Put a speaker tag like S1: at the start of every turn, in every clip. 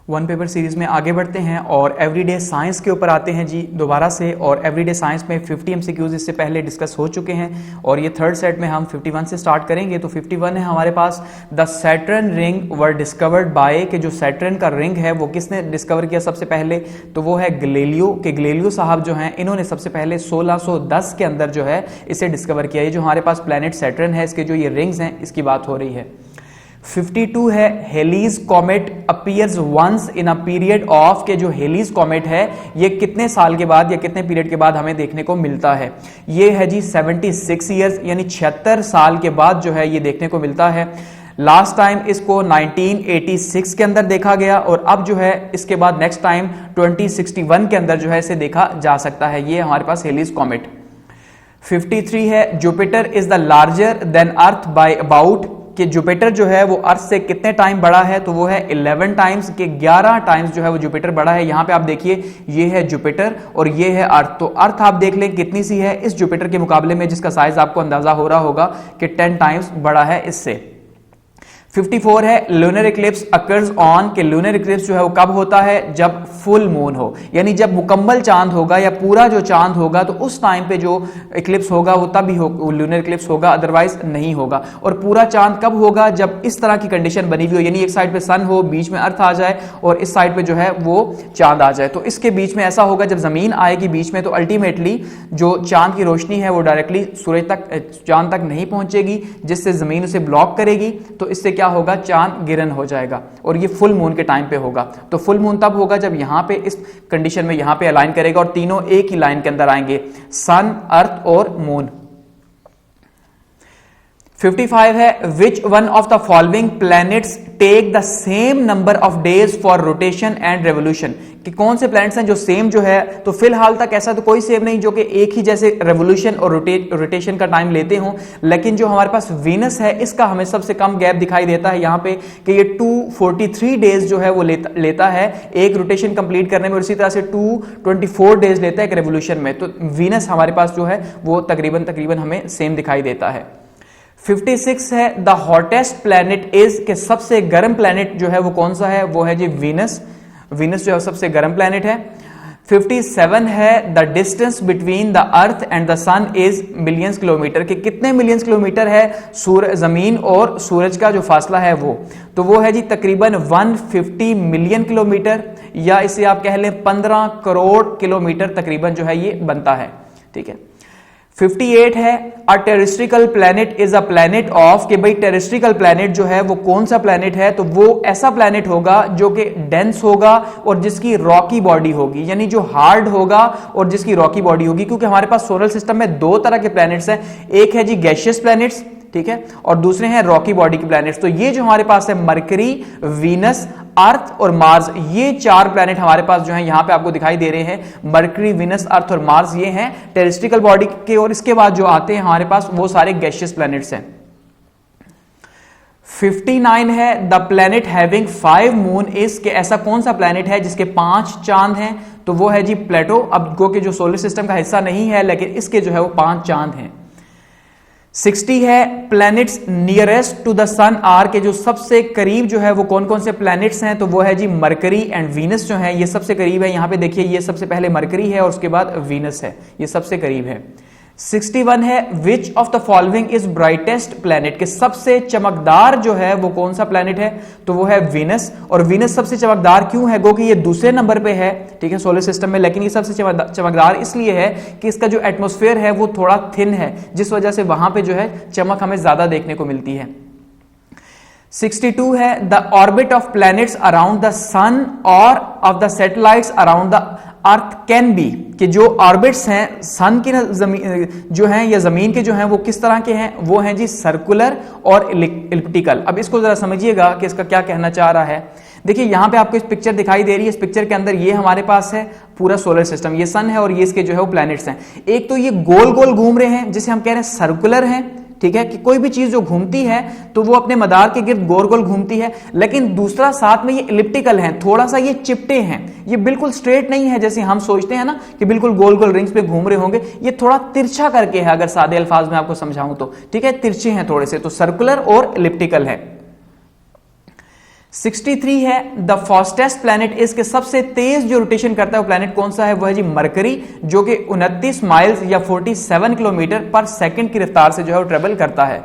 S1: One paper series में आगे बढ़ते हैं और एवरीडे साइंस के ऊपर आते हैं जी दोबारा से। और एवरीडे साइंस में 50 एमसीक्यूज इससे पहले डिस्कस हो चुके हैं और ये थर्ड सेट में हम 51 से स्टार्ट करेंगे। तो 51 है हमारे पास, the Saturn ring were discovered by, कि जो सैटर्न का रिंग है वो किसने डिस्कवर किया सबसे पहले, तो वो है गैलीलियो। के गैलीलियो साहब जो हैं इन्होंने सबसे पहले 1610 के अंदर जो है इसे डिस्कवर किया। ये जो हमारे पास प्लैनेट सैटर्न है इसके जो ये रिंग्स हैं इसकी बात हो रही है। 52 है Halley's comet appears once in a period of, के जो हेलीज कॉमेट है ये कितने साल के बाद या कितने पीरियड के बाद हमें देखने को मिलता है। ये है जी 76 ईयर्स, यानी 76 साल के बाद जो है ये देखने को मिलता है। लास्ट टाइम इसको 1986 के अंदर देखा गया और अब जो है इसके बाद नेक्स्ट टाइम 2061 के अंदर जो है इसे देखा जा सकता है। ये हमारे पास हेलीज कॉमेट। 53 है Jupiter is the larger than earth by about, कि जुपिटर जो है वो अर्थ से कितने टाइम बड़ा है, तो वो है 11 टाइम्स, के 11 टाइम्स जो है वो जुपिटर बड़ा है। यहां पे आप देखिए ये है जुपिटर और ये है अर्थ, तो अर्थ आप देख लें कितनी सी है इस जुपिटर के मुकाबले में, जिसका साइज आपको अंदाजा हो रहा होगा कि 10 टाइम्स बड़ा है इससे। 54 है लूनर इक्लिप्स अकर्स ऑन, के लूनर इक्लिप्स जो है वो कब होता है, जब फुल मून हो, यानी जब मुकम्मल चांद होगा या पूरा जो चांद होगा तो उस टाइम पे जो इक्लिप्स होगा वो तभी लूनर इक्लिप्स होगा, अदरवाइज नहीं होगा। और पूरा चांद कब होगा, जब इस तरह की कंडीशन बनी हुई हो, यानी एक साइड पे सन हो, बीच में अर्थ आ जाए और इस साइड पे जो है वो चांद आ जाए। तो इसके बीच में ऐसा होगा जब जमीन आएगी बीच में, तो अल्टीमेटली जो चांद की रोशनी है वो डायरेक्टली सूरज तक, चांद तक नहीं पहुंचेगी, जिससे जमीन उसे ब्लॉक करेगी। तो इससे क्या होगा, चांद गिरन हो जाएगा और ये फुल मून के टाइम पे होगा। तो फुल मून तब होगा जब यहां पे इस कंडीशन में यहां पे अलाइन करेगा और तीनों एक ही लाइन के अंदर आएंगे, सन, अर्थ और मून। 55 है which one of the following planets take the same number of days for rotation and revolution, कि कौन से प्लैनेट्स हैं जो सेम जो है, तो फिलहाल तक ऐसा तो कोई सेम नहीं जो कि एक ही जैसे रेवोल्यूशन और रोटेशन का टाइम लेते हों, लेकिन जो हमारे पास वीनस है इसका हमें सबसे कम गैप दिखाई देता है यहां पे, कि ये 243 डेज जो है वो लेता है एक रोटेशन कंप्लीट करने में और इसी तरह से 224 डेज लेता है एक रेवोल्यूशन में। तो वीनस हमारे पास जो है वो तकरीबन हमें सेम दिखाई देता है। 56 है द हॉटेस्ट प्लैनेट इज, के सबसे गर्म प्लैनेट जो है वो कौन सा है, वो है जी वीनस। वीनस जो है सबसे गर्म प्लैनेट है। 57 है the distance between the earth and the sun is millions kilometre, के कितने मिलियंस किलोमीटर है जमीन और सूरज का जो फासला है वो, तो वो है जी तकरीबन 150 मिलियन किलोमीटर, या इसे आप कह लें 15 करोड़ किलोमीटर तकरीबन जो है ये बनता है। ठीक है। 58 है a terrestrial planet is a planet of, कि भाई टेरेस्ट्रिकल प्लैनेट जो है वो कौन सा प्लैनेट है, तो वो ऐसा प्लैनेट होगा जो कि डेंस होगा और जिसकी रॉकी बॉडी होगी, यानी जो हार्ड होगा और जिसकी रॉकी बॉडी होगी। क्योंकि हमारे पास सोलर सिस्टम में दो तरह के प्लैनेट्स हैं, एक है जी गैशियस प्लैनेट्स, ठीक है, और दूसरे हैं रॉकी बॉडी के प्लैनेट्स। तो ये जो हमारे पास है मरकरी, वीनस, अर्थ और मार्स, ये चार प्लैनेट हमारे पास जो है यहां पे आपको दिखाई दे रहे हैं। मरकरी, वीनस, अर्थ और मार्स ये हैं टेरेस्ट्रिकल बॉडी के, और इसके बाद जो आते हैं हमारे पास वो सारे गैशियस प्लैनेट्स हैं। 59 है the planet having 5 moon is, के ऐसा कौन सा प्लैनेट है जिसके 5 चांद हैं, तो वो है जी प्लेटो। अब गो के जो सोलर सिस्टम का हिस्सा नहीं है लेकिन इसके जो है वो 5 चांद हैं। 60 है planets nearest to the sun are, के जो सबसे करीब जो है वो कौन कौन से प्लैनेट्स हैं, तो वो है जी मरकरी एंड वीनस जो है ये सबसे करीब है। यहां पे देखिए ये सबसे पहले मरकरी है और उसके बाद वीनस है, ये सबसे करीब है। 61 है विच of the following is brightest planet, के सबसे चमकदार जो है वो कौन सा प्लैनेट है, तो वो है वीनस। और वीनस सबसे चमकदार क्यों है, गो कि ये दूसरे नंबर पे है, ठीक है, सोलर सिस्टम में, लेकिन ये सबसे चमकदार इसलिए है कि इसका जो एटमॉस्फेयर है वो थोड़ा थिन है, जिस वजह से वहां पे जो है चमक हमें ज्यादा देखने को मिलती है। 62 है the orbit of planets around the sun और of the satellites around the earth can be, कि जो ऑर्बिट्स हैं सन की जो हैं या जमीन के जो हैं वो किस तरह के हैं, वो हैं जी सर्कुलर और इलिप्टिकल। अब इसको जरा समझिएगा कि इसका क्या कहना चाह रहा है। देखिए यहां पे आपको इस पिक्चर दिखाई दे रही है, इस पिक्चर के अंदर ये हमारे पास है पूरा सोलर सिस्टम, ये सन है और ये इसके जो है वो प्लैनेट्स हैं। एक तो ये गोल गोल घूम रहे हैं जिसे हम कह रहे हैं सर्कुलर हैं, ठीक है, कि कोई भी चीज जो घूमती है तो वो अपने मदार के गिर्द गोल गोल घूमती है। लेकिन दूसरा साथ में ये इलिप्टिकल है, थोड़ा सा ये चिपटे हैं, ये बिल्कुल स्ट्रेट नहीं है जैसे हम सोचते हैं ना कि बिल्कुल गोल गोल रिंग्स पे घूम रहे होंगे, ये थोड़ा तिरछा करके है, अगर सादे अल्फाज में आपको समझाऊं तो, ठीक है, तिरछे हैं थोड़े से, तो सर्कुलर और इलिप्टिकल है। 63 है द फास्टेस्ट प्लैनेट इज के सबसे तेज जो रोटेशन करता है वो प्लैनेट कौन सा है, वो है जी मरकरी, जो कि 29 माइल्स या 47 किलोमीटर पर सेकंड की रफ्तार से जो है वो ट्रेवल करता है।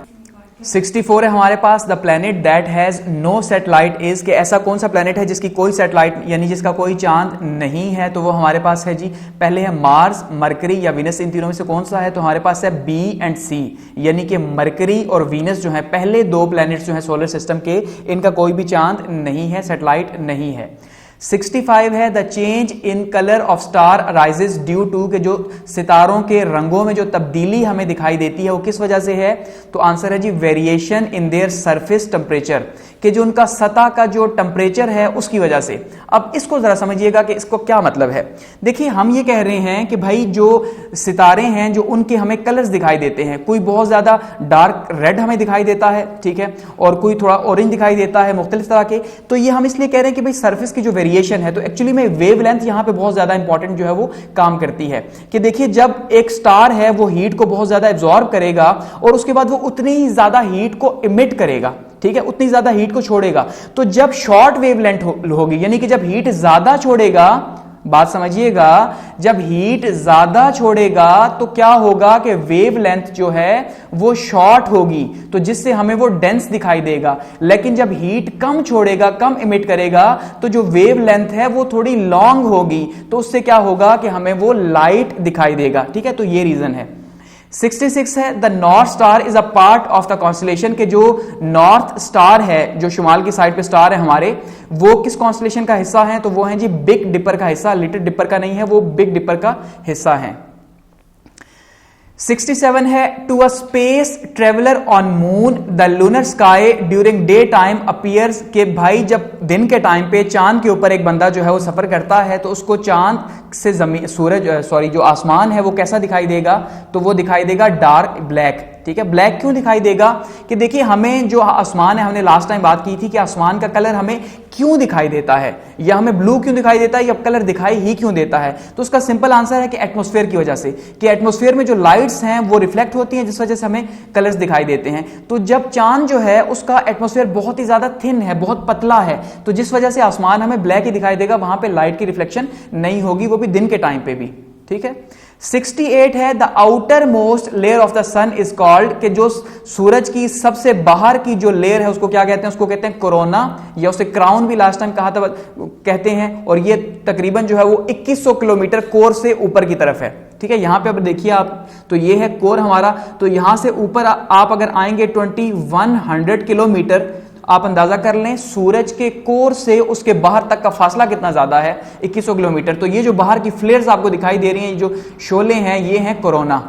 S1: 64 है हमारे पास the planet that has no satellite is के ऐसा कौन सा प्लैनेट है जिसकी कोई सैटेलाइट यानी जिसका कोई चांद नहीं है, तो वो हमारे पास है जी पहले है मार्स, मरकरी या वीनस। इन तीनों में से कौन सा है, तो हमारे पास है बी एंड सी, यानी कि मरकरी और वीनस जो है पहले दो प्लैनेट्स जो है सोलर सिस्टम के, इनका कोई भी चांद नहीं है, सैटेलाइट नहीं है। 65 है the change in colour of star arises due to के जो सितारों के रंगों में जो तब्दीली हमें दिखाई देती है वो किस वजह से है, तो आंसर है जी variation in their surface temperature, कि जो उनका सतह का जो टेम्परेचर है उसकी वजह से। अब इसको जरा समझिएगा कि इसको क्या मतलब है। देखिए हम ये कह रहे हैं कि भाई जो सितारे हैं जो उनके हमें कलर्स दिखाई देते हैं, कोई बहुत ज्यादा डार्क रेड हमें दिखाई देता है, ठीक है, और कोई थोड़ा ऑरेंज दिखाई देता है, मुख्तलिफ तरह के, तो ये हम इसलिए कह रहे हैं कि भाई सरफेस की जो वेरिएशन है, तो एक्चुअली में वेवलेंथ यहां पे बहुत ज्यादा इंपॉर्टेंट जो है वो काम करती है। कि देखिए जब एक स्टार है वो हीट को बहुत ज्यादा एब्जॉर्ब करेगा और उसके बाद वो उतनी ही ज्यादा हीट को इमिट करेगा, ठीक है, उतनी ज्यादा हीट को छोड़ेगा। तो जब शॉर्ट वेवलेंथ होगी, यानी कि जब हीट ज्यादा छोड़ेगा, बात समझिएगा, जब हीट ज्यादा छोड़ेगा तो क्या होगा कि वेवलेंथ जो है वो शॉर्ट होगी, तो जिससे हमें वो डेंस दिखाई देगा। लेकिन जब हीट कम छोड़ेगा, कम इमिट करेगा, तो जो वेवलेंथ है वो थोड़ी लॉन्ग होगी, तो उससे क्या होगा कि हमें वो लाइट दिखाई देगा, ठीक है, तो ये रीजन है। 66 है the north star is a part of the constellation, के जो नॉर्थ स्टार है, जो शुमाल की साइड पे स्टार है हमारे, वो किस कॉन्स्टलेशन का हिस्सा है, तो वो है जी बिग डिपर का हिस्सा, लिटिल डिपर का नहीं है, वो बिग डिपर का हिस्सा है। 67 है to a space traveller on moon the lunar sky during day time appears, के भाई जब दिन के टाइम पे चांद के ऊपर एक बंदा जो है वो सफर करता है तो उसको चांद से जमीन जो आसमान है वो कैसा दिखाई देगा, तो वो दिखाई देगा डार्क ब्लैक, ठीक है। ब्लैक क्यों दिखाई देगा, कि देखिए हमें जो आसमान है, हमने लास्ट टाइम बात की थी कि आसमान का कलर हमें क्यों दिखाई देता है, या हमें ब्लू क्यों दिखाई देता है, या कलर दिखाई ही क्यों देता है, तो उसका सिंपल आंसर है कि एटमॉस्फेयर की वजह से, कि एटमॉस्फेयर में जो लाइट्स हैं वो रिफ्लेक्ट होती हैं, जिस वजह से हमें कलर्स दिखाई देते हैं। तो जब चांद जो है उसका एटमॉस्फेयर बहुत ही ज्यादा थिन है, बहुत पतला है, तो जिस वजह से आसमान हमें ब्लैक ही दिखाई देगा, वहां पे लाइट की रिफ्लेक्शन नहीं होगी, वो भी दिन के टाइम पे भी, ठीक है। 68 है the outermost layer of the sun is called, कि जो सूरज की सबसे बाहर की जो लेयर है उसको क्या कहते हैं, उसको कहते हैं कोरोना, या उसे क्राउन भी लास्ट टाइम कहा था कहते हैं, और ये तकरीबन जो है वो 2100 किलोमीटर कोर से ऊपर की तरफ है, ठीक है। यहां पे अब देखिए आप, तो ये है कोर हमारा, तो यहां से ऊपर आप अगर आएंगे 2100 किलोमीटर, आप अंदाजा कर लें सूरज के कोर से उसके बाहर तक का फासला कितना ज्यादा है, 2100 किलोमीटर। तो ये जो बाहर की फ्लेयर्स आपको दिखाई दे रही हैं, जो शोले हैं, ये हैं कोरोना।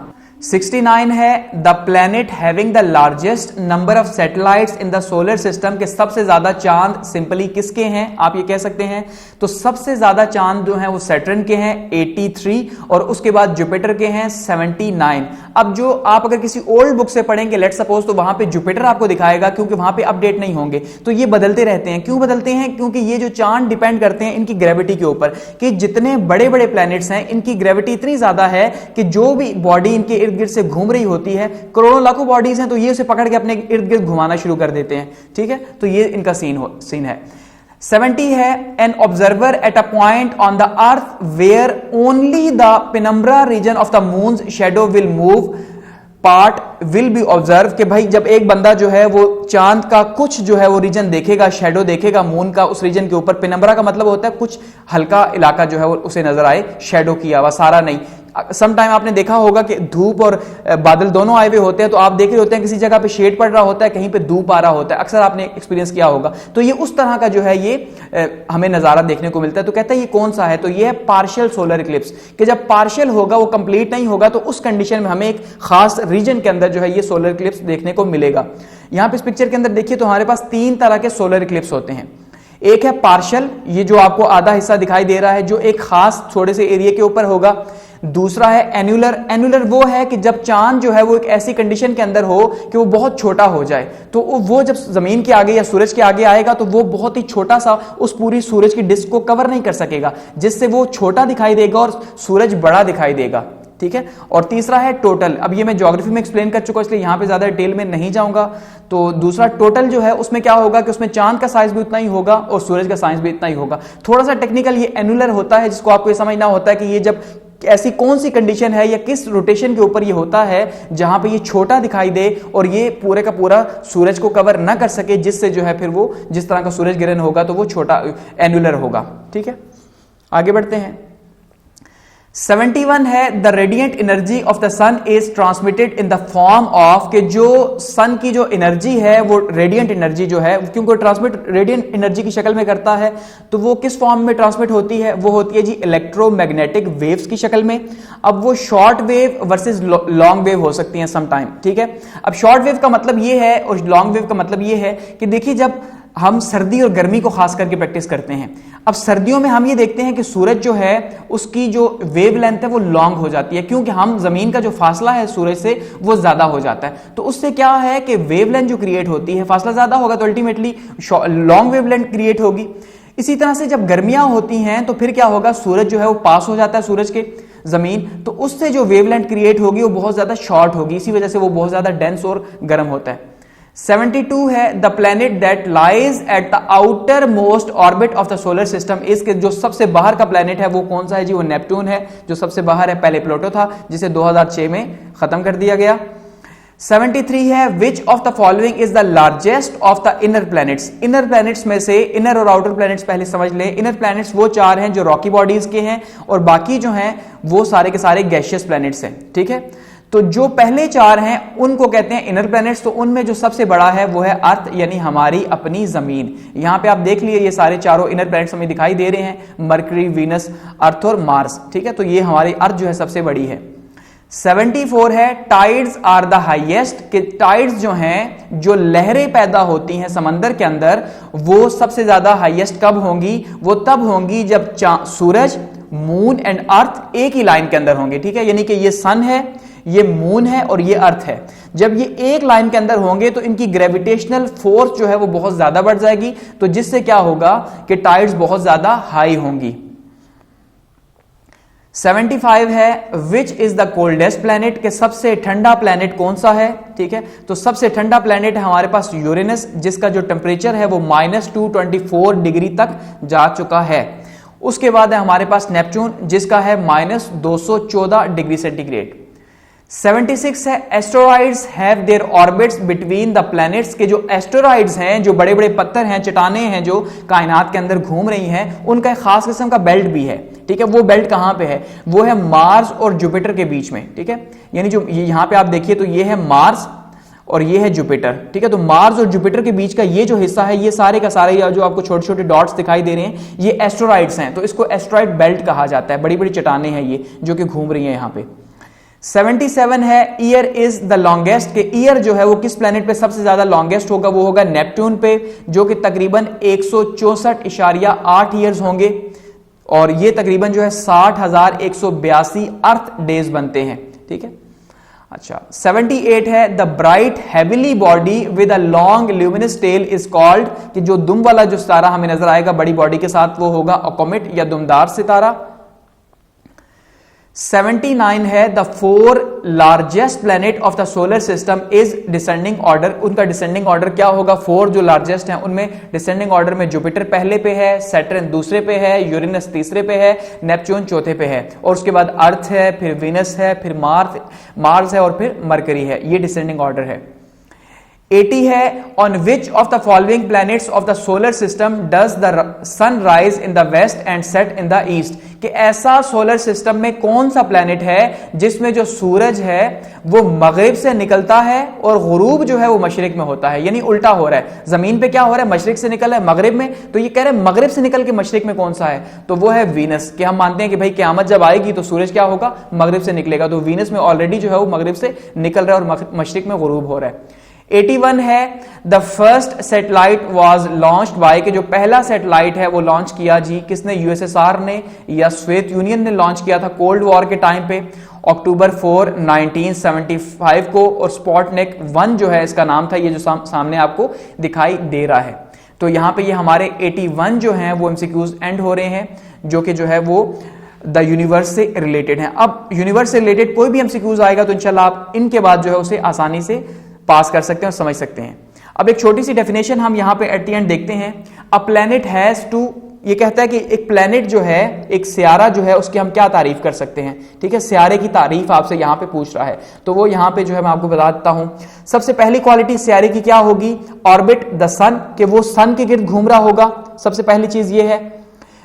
S1: 69 है the planet having the largest number of satellites in the solar system, के सबसे ज्यादा चांद सिंपली किसके हैं, आप ये कह सकते हैं, तो सबसे ज्यादा चांद जो हैं वो सैटर्न के हैं 83, और उसके बाद जुपिटर के हैं 79। अब जो आप अगर किसी ओल्ड बुक से पढ़ेंगे लेट्स सपोज, तो वहां पे जुपिटर आपको दिखाएगा, क्योंकि वहां पे अपडेट नहीं होंगे, तो ये बदलते रहते हैं। क्यों बदलते हैं, क्योंकि ये जो चांद डिपेंड करते हैं इनकी ग्रेविटी के ऊपर, कि जितने बड़े बड़े प्लैनेट्स हैं इनकी ग्रेविटी इतनी ज्यादा है कि जो भी बॉडी इनके इर्द गिर्द से घूम रही होती है, करोड़ों लाखों बॉडीज हैं, तो ये उसे पकड़ के अपने इर्द गिर्द घुमाना शुरू कर देते हैं, ठीक है। तो ये इनका सीन है। 70 है an observer at a point on the earth where only the penumbra region of the moon's shadow will move part will be observe, कि भाई जब एक बंदा जो है वो चांद का कुछ जो है वो रीजन देखेगा, शैडो देखेगा मून का उस रीजन के ऊपर, पेनम्ब्रा का मतलब होता है कुछ हल्का इलाका जो है वो उसे नजर आए, शैडो किया हुआ, सारा नहीं। सम टाइम आपने देखा होगा कि धूप और बादल दोनों आए हुए होते हैं, तो आप देख रहे होते हैं किसी जगह पे शेड पड़ रहा होता है, कहीं पे धूप आ रहा होता है, अक्सर आपने एक्सपीरियंस किया होगा। तो ये उस तरह का जो है ये हमें नजारा देखने को मिलता है। तो कहता है ये कौन सा है, तो ये है पार्शियल सोलर इक्लिप्स, कि जब पार्शियल होगा, वो कंप्लीट नहीं होगा, तो उस कंडीशन में हमें एक खास रीजन के अंदर जो है ये सोलर इक्लिप्स देखने को मिलेगा। यहां पे इस पिक्चर के अंदर देखिए तो हमारे पास 3 तरह के सोलर इक्लिप्स होते हैं। एक है पार्शियल, ये जो आपको आधा हिस्सा दिखाई दे रहा है, जो एक खास थोड़े से एरिया के ऊपर होगा। दूसरा है एन्युलर, एन्युलर वो है कि जब चांद जो है वो एक ऐसी कंडीशन के अंदर हो कि वो बहुत छोटा हो जाए, तो वो जब जमीन के आगे या सूरज के आगे आएगा तो वो बहुत ही छोटा सा उस पूरी सूरज की डिस्क को कवर नहीं कर सकेगा, जिससे वो छोटा दिखाई देगा और सूरज बड़ा दिखाई देगा, ठीक है। और तीसरा है टोटल। अब ये मैं ज्योग्राफी में एक्सप्लेन कर चुका हूं, इसलिए यहां पे ज्यादा डिटेल में नहीं जाऊंगा। तो दूसरा टोटल जो है उसमें क्या होगा कि उसमें चांद का साइज भी उतना ही होगा और सूरज का साइज भी इतना ही होगा। थोड़ा सा टेक्निकल ये एनुलर होता है, जिसको आपको ये समझना होता है कि ये जब ऐसी कौन सी कंडीशन है या किस रोटेशन के ऊपर ये होता है जहां पे ये छोटा दिखाई दे और ये पूरे का पूरा सूरज को कवर ना कर सके, जिससे जो है फिर वो जिस तरह का सूरज ग्रहण होगा तो वो छोटा एनुलर होगा। ठीक है, आगे बढ़ते हैं। 71 है the radiant energy of the sun is transmitted in the form of, कि जो सन की जो एनर्जी है वो रेडिएंट एनर्जी जो है, क्योंकि ट्रांसमिट रेडिएंट एनर्जी की शक्ल में करता है, तो वो किस फॉर्म में ट्रांसमिट होती है? वो होती है जी इलेक्ट्रोमैग्नेटिक वेव्स की शक्ल में। अब वो short wave versus long wave हो सकती हैं सम टाइम। ठीक है, अब शॉर्ट वेव का मतलब ये है और लॉन्ग वेव का मतलब ये है कि देखिए जब हम सर्दी और गर्मी को खास करके प्रैक्टिस करते हैं, अब सर्दियों में हम ये देखते हैं कि सूरज जो है उसकी जो वेव लेंथ है वो लॉन्ग हो जाती है, क्योंकि हम जमीन का जो फासला है सूरज से वो ज्यादा हो जाता है। तो उससे क्या है कि वेव लेंथ जो क्रिएट होती है, फासला ज्यादा होगा तो ultimately long wave length create होगी। इसी तरह से जब गर्मियां होती हैं तो फिर क्या होगा, सूरज जो है वो पास हो जाता है सूरज के जमीन, तो उससे जो वेव लेंथ क्रिएट होगी वो बहुत ज्यादा शॉर्ट होगी, इसी वजह से वो बहुत ज्यादा डेंस और गर्म होता है। 72 है the planet that lies at the outer most orbit of the solar system is, के जो सबसे बाहर का प्लेनेट है वो कौन सा है जी? वो नेपट्टून है, जो सबसे बाहर है। पहले प्लूटो था जिसे 2006 में खत्म कर दिया गया। 73 है विच of the following is the largest of the inner planets. Inner planets में से, इनर और आउटर प्लैनेट्स पहले समझ ले। इनर प्लैनेट्स वो 4 हैं जो रॉकी बॉडीज के हैं और बाकी जो हैं वो सारे के सारे गैशियस प्लैनेट्स हैं। ठीक है, तो जो पहले 4 हैं उनको कहते हैं इनर प्लैनेट्स। तो उनमें जो सबसे बड़ा है वो है अर्थ, यानी हमारी अपनी जमीन। यहां पे आप देख लिए ये सारे चारों इनर प्लैनेट्स हमें दिखाई दे रहे हैं, मरकरी, वीनस, अर्थ और मार्स। ठीक है, तो ये हमारी अर्थ जो है सबसे बड़ी है। 74 है टाइड्स आर द हाईएस्ट, कि टाइड्स जो हैं, जो लहरें पैदा होती हैं समंदर के अंदर, वो सबसे ज्यादा हाईएस्ट कब होंगी? वो तब होंगी जब सूरज, मून एंड अर्थ एक ही लाइन के अंदर होंगे। ठीक है, यानी कि ये सन है, ये मून है और ये अर्थ है। जब ये एक लाइन के अंदर होंगे तो इनकी ग्रेविटेशनल फोर्स जो है वो बहुत ज्यादा बढ़ जाएगी, तो जिससे क्या होगा कि टाइड्स बहुत ज्यादा हाई होंगी। 75 है which is the coldest planet, के सबसे ठंडा प्लैनेट कौन सा है? ठीक है, तो सबसे ठंडा प्लैनेट है हमारे पास यूरेनस, जिसका जो टेम्परेचर है वो -224 डिग्री तक जा चुका है। उसके बाद है हमारे पास नेपच्यून, जिसका है -214 डिग्री सेंटीग्रेड। 76 है asteroids have their orbits between the planets, के जो एस्टेरॉइड्स हैं, जो बड़े बड़े पत्थर हैं, चट्टानें हैं जो कायनात के अंदर घूम रही हैं, उनका एक खास किस्म का बेल्ट भी है। ठीक है, वो बेल्ट कहां पे है? वो है मार्स और जुपिटर के बीच में। ठीक है, यानी जो यहां पे आप देखिए तो ये है मार्स और ये है जुपिटर। ठीक है, तो मार्स और जुपिटर के बीच का ये जो हिस्सा है, ये सारे का सारे जो आपको छोटे छोटे डॉट्स दिखाई दे रहे हैं, ये एस्टेरॉइड्स हैं, तो इसको एस्टेरॉइड बेल्ट कहा जाता है। बड़ी बड़ी चट्टानें हैं ये जो कि घूम रही हैं यहां पे। 77 है ईयर इज द लॉन्गेस्ट, के ईयर जो है वो किस प्लेनेट पे सबसे ज्यादा लॉन्गेस्ट होगा? वो होगा नेपट्टून पे, जो कि तकरीबन 164.8 ईयर्स होंगे और ये तकरीबन जो है 60,182 अर्थ डेज बनते हैं। ठीक है, अच्छा। 78 है the bright heavily body with a long luminous tail is called, कि जो दुम वाला जो सितारा हमें नजर आएगा बड़ी बॉडी के साथ वो होगा अ कॉमेट या दुमदार सितारा। 79 है the 4 largest planet of the solar system is descending order, उनका डिसेंडिंग ऑर्डर क्या होगा? 4 जो लार्जेस्ट हैं उनमें डिसेंडिंग ऑर्डर में जुपिटर पहले पे है, सैटर्न दूसरे पे है, यूरेनस तीसरे पे है, नेपच्यून चौथे पे है और उसके बाद अर्थ है, फिर वीनस है, फिर मार्स है और फिर मरकरी है। ये डिसेंडिंग ऑर्डर है। 80 है on which of the following planets of the solar system does the sun rise in the west and set in the east, कि ऐसा सोलर सिस्टम में कौन सा प्लैनेट है जिसमें जो सूरज है वो मगरिब से निकलता है और गुरूब जो है वो मशरिक में होता है, यानी उल्टा हो रहा है। जमीन पे क्या हो रहा है? मशरिक से निकल रहा है मगरिब में, तो ये कह रहे हैं मगरिब से निकल के मशरिक में कौन सा है? तो वो है वीनस, कि हम मानते हैं कि भाई क़यामत जब आएगी तो सूरज क्या होगा? मगरिब से निकलेगा, तो वीनस में ऑलरेडी जो है वो मगरिब से निकल रहा है और मशरिक में गुरूब हो रहा है। 81 है the first satellite was launched by, के जो पहला सैटेलाइट है वो लॉन्च किया जी किसने? यूएसएसआर ने या सोवियत यूनियन ने लॉन्च किया था कोल्ड वॉर के टाइम पे, अक्टूबर 4, 1975 को। और स्पॉटनिक 1 जो है इसका नाम था, ये जो सामने आपको दिखाई दे रहा है। तो यहां पे ये हमारे 81 जो हैं वो एमसीक्यूज एंड हो रहे हैं, जो कि जो है वो द यूनिवर्स से रिलेटेड हैं। अब यूनिवर्स से रिलेटेड कोई भी एमसीक्यूज आएगा तो इंशाल्लाह आप इनके बाद जो है उसे आसानी से पास कर सकते हैं और समझ सकते हैं। अब एक छोटी सी डेफिनेशन हम यहां पे एट द एंड देखते हैं। अ प्लैनेट हैज टू, ये कहता है कि एक प्लैनेट जो है, एक सियारा जो है, उसकी हम क्या तारीफ कर सकते हैं। ठीक है, सियारे की तारीफ आपसे यहां पे पूछ रहा है, तो वो यहां पे जो है मैं आपको बता देता हूं। सबसे पहली क्वालिटी सियारे की क्या होगी, ऑर्बिट द सन, कि वो सन के गिर्द घूम रहा होगा, सबसे पहली चीज ये है।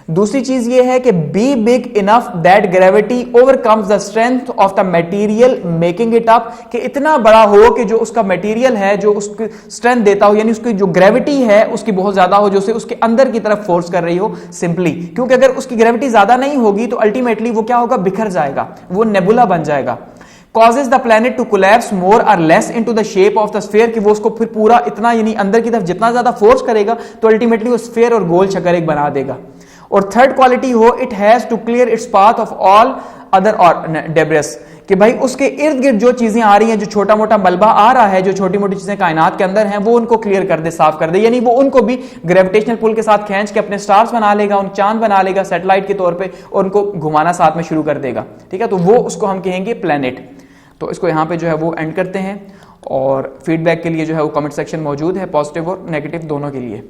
S1: दूसरी चीज ये है कि B big enough that gravity overcomes the strength of the material making it up, कि इतना बड़ा हो कि जो उसका मटेरियल है जो उसकी स्ट्रेंथ देता हो, यानी उसकी जो ग्रेविटी है उसकी बहुत ज्यादा हो, जो उसे उसके अंदर की तरफ फोर्स कर रही हो सिंपली, क्योंकि अगर उसकी ग्रेविटी ज्यादा नहीं होगी तो अल्टीमेटली वो क्या होगा, बिखर जाएगा, वो नेबुला बन जाएगा। causes the planet to collapse more or less into the shape of the sphere, कि वो उसको फिर पूरा इतना यानी अंदर की तरफ जितना ज्यादा फोर्स करेगा तो अल्टीमेटली वो स्फीयर और गोल चक्कर एक बना देगा। और थर्ड क्वालिटी हो, it has to clear its path of all other और डेब्रिस, कि भाई उसके इर्द गिर्द जो चीजें आ रही हैं, जो छोटा मोटा मलबा आ रहा है, जो छोटी मोटी चीजें कायनात के अंदर हैं, वो उनको क्लियर कर दे, साफ कर दे, यानी वो उनको भी ग्रेविटेशनल पुल के साथ खींच के अपने स्टार्स बना लेगा, उन चांद बना लेगा सैटेलाइट के तौर पे और उनको घुमाना साथ में शुरू कर देगा। ठीक है, तो वो उसको हम कहेंगे प्लैनेट। तो इसको यहां पे जो है वो एंड करते हैं, और फीडबैक के लिए जो है वो कमेंट सेक्शन मौजूद है, पॉजिटिव और नेगेटिव दोनों के लिए।